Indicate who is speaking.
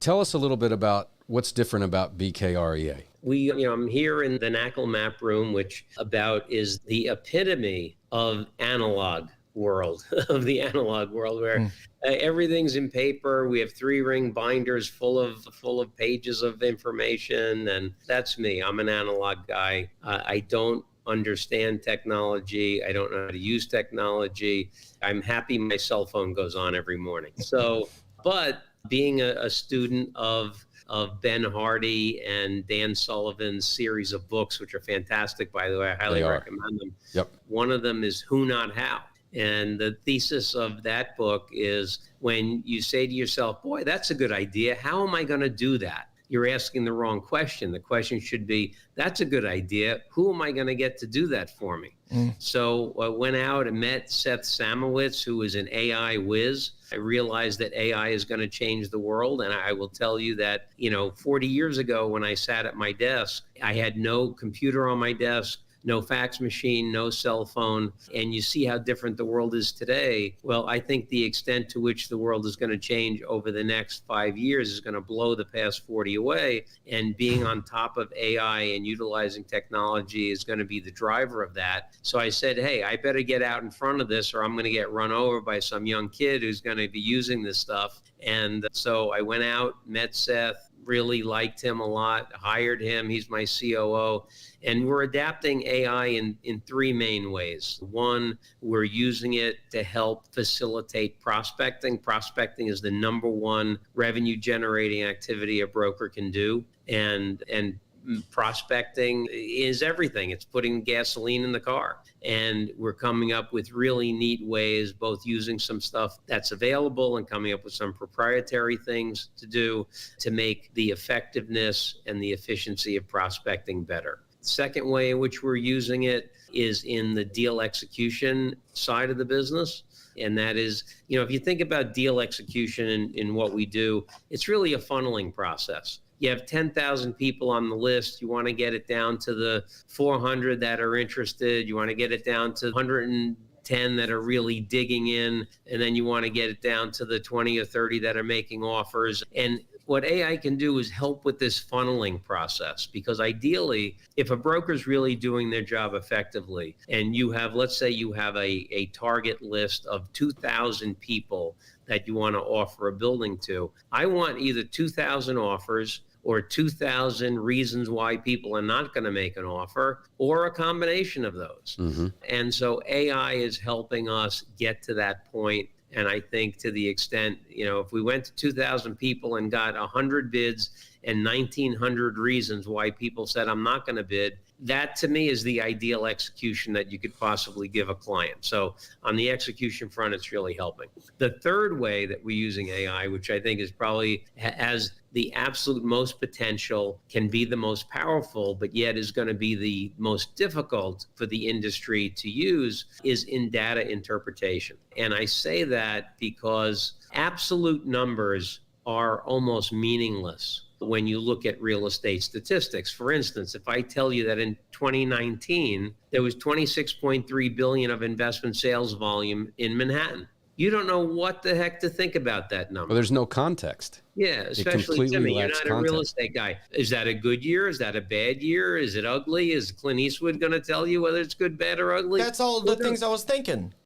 Speaker 1: Tell us a little bit about what's different about BKREA.
Speaker 2: I'm here in the Knakal Map Room, which is the epitome of analog world, where everything's in paper. We have 3-ring binders full of pages of information, and that's me. I'm an analog guy. I don't understand technology. I don't know how to use technology. I'm happy my cell phone goes on every morning. But being a student of Ben Hardy and Dan Sullivan's series of books, which are fantastic, by the way, I highly recommend them.
Speaker 1: Yep.
Speaker 2: One of them is Who Not How. And the thesis of that book is when you say to yourself, boy, that's a good idea. How am I going to do that? You're asking the wrong question. The question should be, that's a good idea. Who am I going to get to do that for me? So I went out and met Seth Samowitz, who is an AI whiz. I realized that AI is going to change the world. And I will tell you that, 40 years ago when I sat at my desk, I had no computer on my desk, no fax machine, no cell phone, and you see how different the world is today. Well, I think the extent to which the world is going to change over the next 5 years is going to blow the past 40 away, and being on top of AI and utilizing technology is going to be the driver of that. So I said, hey, I better get out in front of this or I'm going to get run over by some young kid who's going to be using this stuff. And so I went out, met Seth, really liked him a lot, hired him. He's my COO. And we're adapting AI in 3 main ways. One, we're using it to help facilitate prospecting. Prospecting is the number one revenue generating activity a broker can do. And prospecting is everything. It's putting gasoline in the car. And we're coming up with really neat ways, both using some stuff that's available and coming up with some proprietary things to do to make the effectiveness and the efficiency of prospecting better. Second way in which we're using it is in the deal execution side of the business. And that is, if you think about deal execution in what we do, it's really a funneling process. You have 10,000 people on the list. You want to get it down to the 400 that are interested. You want to get it down to 110 that are really digging in. And then you want to get it down to the 20 or 30 that are making offers. And what AI can do is help with this funneling process, because ideally, if a broker's really doing their job effectively and you have, let's say you have a target list of 2,000 people that you want to offer a building to, I want either 2,000 offers or 2,000 reasons why people are not going to make an offer, or a combination of those. Mm-hmm. And so AI is helping us get to that point. And I think to the extent, if we went to 2,000 people and got 100 bids and 1,900 reasons why people said, I'm not going to bid, that to me is the ideal execution that you could possibly give a client. So on the execution front, it's really helping. The third way that we're using AI, which I think is probably has the absolute most potential, can be the most powerful, but yet is going to be the most difficult for the industry to use, is in data interpretation. And I say that because absolute numbers are almost meaningless when you look at real estate statistics. For instance, if I tell you that in 2019, there was 26.3 billion of investment sales volume in Manhattan, you don't know what the heck to think about that number.
Speaker 1: Well, there's no context.
Speaker 2: Yeah, especially Timmy, you're not a real estate guy. Is that a good year? Is that a bad year? Is it ugly? Is Clint Eastwood going to tell you whether it's good, bad, or ugly?
Speaker 3: That's all the things I was thinking.